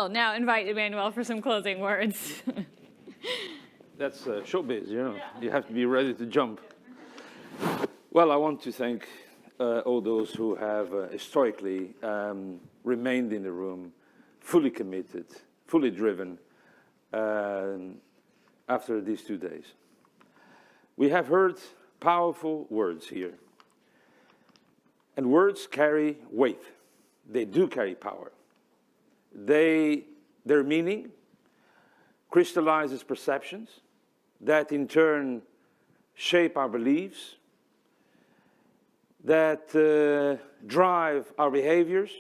will now invite Emanuel for some closing words. That's showbiz, you know. You have to be ready to jump. Well, I want to thank all those who have historically remained in the room, fully committed, fully driven after these 2 days. We have heard powerful words here. And words carry weight. They do carry power. Their meaning crystallizes perceptions that in turn shape our beliefs, that drive our behaviors,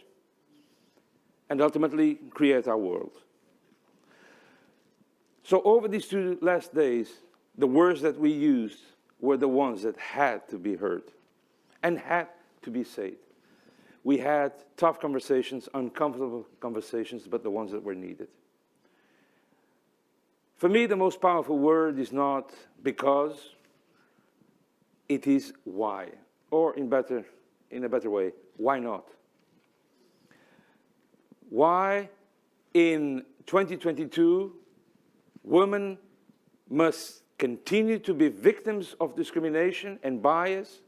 and ultimately create our world. So over these 2 last days, the words that we used were the ones that had to be heard and had to be said. We had tough conversations, uncomfortable conversations, but the ones that were needed. For me, the most powerful word is not because, it is why. Or in a better way, why not? Why in 2022, women must continue to be victims of discrimination and bias?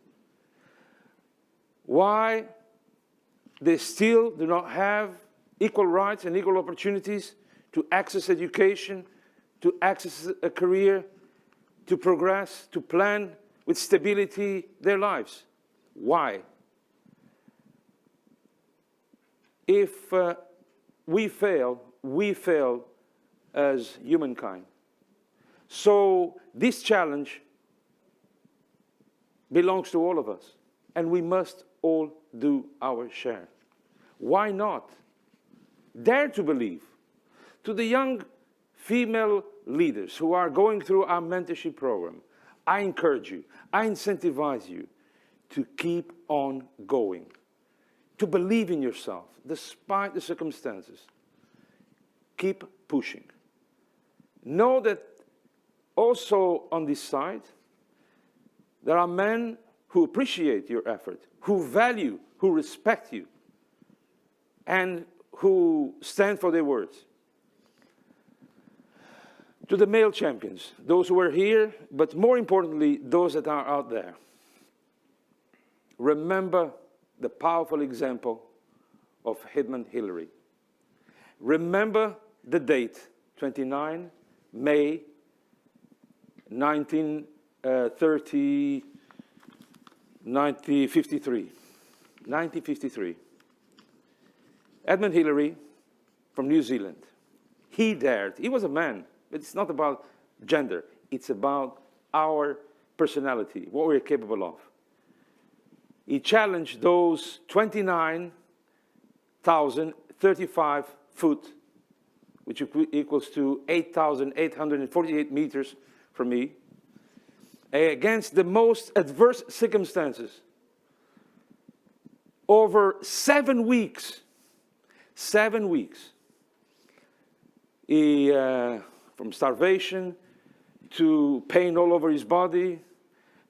Why they still do not have equal rights and equal opportunities to access education, to access a career, to progress, to plan with stability their lives? Why? If we fail as humankind. So this challenge belongs to all of us, and we must all do our share. Why not? Dare to believe. To the young female leaders who are going through our mentorship program, I encourage you, I incentivize you to keep on going, to believe in yourself, despite the circumstances. Keep pushing. Know that also on this side, there are men who appreciate your effort, who value, who respect you, and who stand for their words. To the male champions, those who are here, but more importantly, those that are out there, remember the powerful example of Edmund Hillary. Remember the date, 29 May 1953. Edmund Hillary from New Zealand. He dared. He was a man. But it's not about gender. It's about our personality, what we're capable of. He challenged those 29,035 foot, which equals to 8,848 meters from me, against the most adverse circumstances. Over 7 weeks, 7 weeks, he, from starvation to pain all over his body,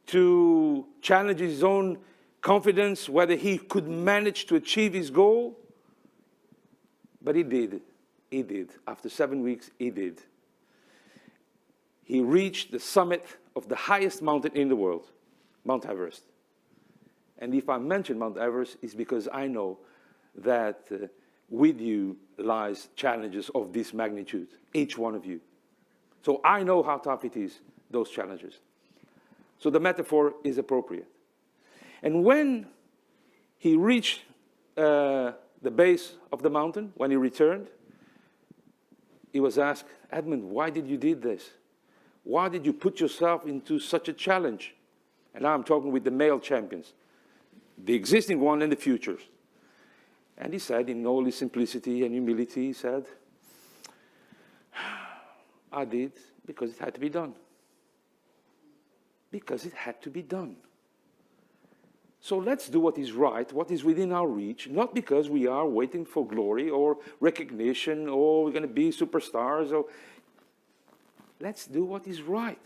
to challenge his own confidence, whether he could manage to achieve his goal. But he did. He did. After 7 weeks, he did. He reached the summit of the highest mountain in the world, Mount Everest. And if I mention Mount Everest, it's because I know that with you lies challenges of this magnitude, each one of you. So I know how tough it is, those challenges. So the metaphor is appropriate. And when he reached the base of the mountain, when he returned, he was asked, Edmund, why did you do this? Why did you put yourself into such a challenge? And now I'm talking with the male champions, the existing one and the futures. And he said, in all his simplicity and humility, he said, I did because it had to be done. Because it had to be done. So let's do what is right, what is within our reach, not because we are waiting for glory or recognition or we're going to be superstars. Or let's do what is right.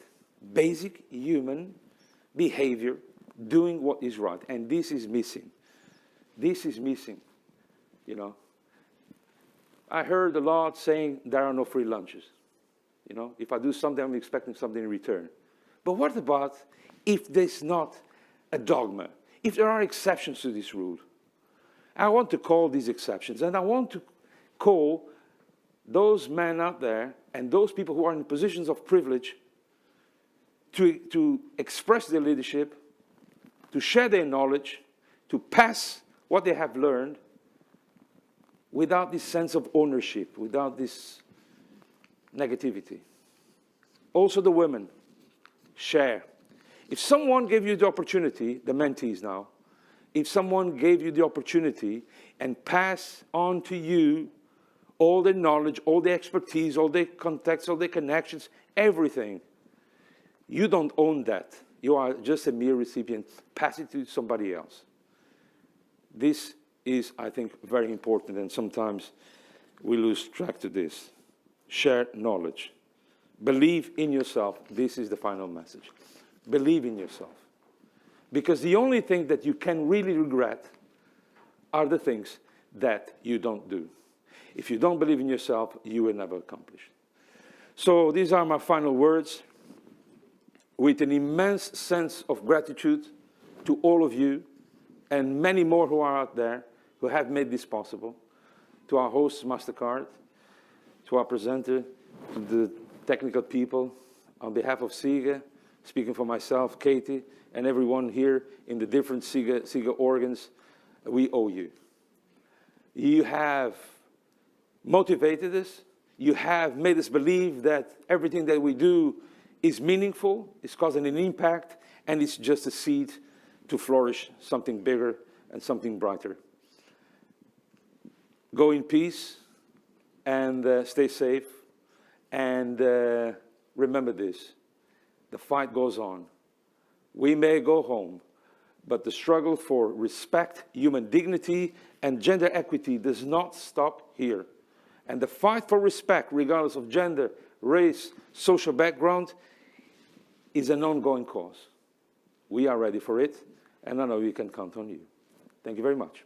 Basic human behavior, doing what is right. And this is missing. This is missing, you know. I heard a lot saying there are no free lunches. You know, if I do something, I'm expecting something in return. But what about if there's not a dogma? If there are exceptions to this rule? I want to call these exceptions, and I want to call those men out there and those people who are in positions of privilege to express their leadership, to share their knowledge, to pass what they have learned without this sense of ownership, without this negativity. Also the women, share. If someone gave you the opportunity, the mentees now, if someone gave you the opportunity and pass on to you all their knowledge, all their expertise, all their contacts, all their connections, everything, you don't own that. You are just a mere recipient. Pass it to somebody else. This is, I think, very important, and sometimes we lose track to this. Share knowledge. Believe in yourself. This is the final message. Believe in yourself. Because the only thing that you can really regret are the things that you don't do. If you don't believe in yourself, you will never accomplish. So these are my final words. With an immense sense of gratitude to all of you and many more who are out there who have made this possible, to our host, MasterCard, to our presenter, to the technical people, on behalf of SIGA, speaking for myself, Katie, and everyone here in the different SIGA organs, we owe you. You have motivated us. You have made us believe that everything that we do is meaningful, is causing an impact, and it's just a seed to flourish something bigger and something brighter. Go in peace and stay safe. And remember this, the fight goes on. We may go home, but the struggle for respect, human dignity, and gender equity does not stop here. And the fight for respect, regardless of gender, race, social background, is an ongoing cause. We are ready for it, and I know you can count on you. Thank you very much.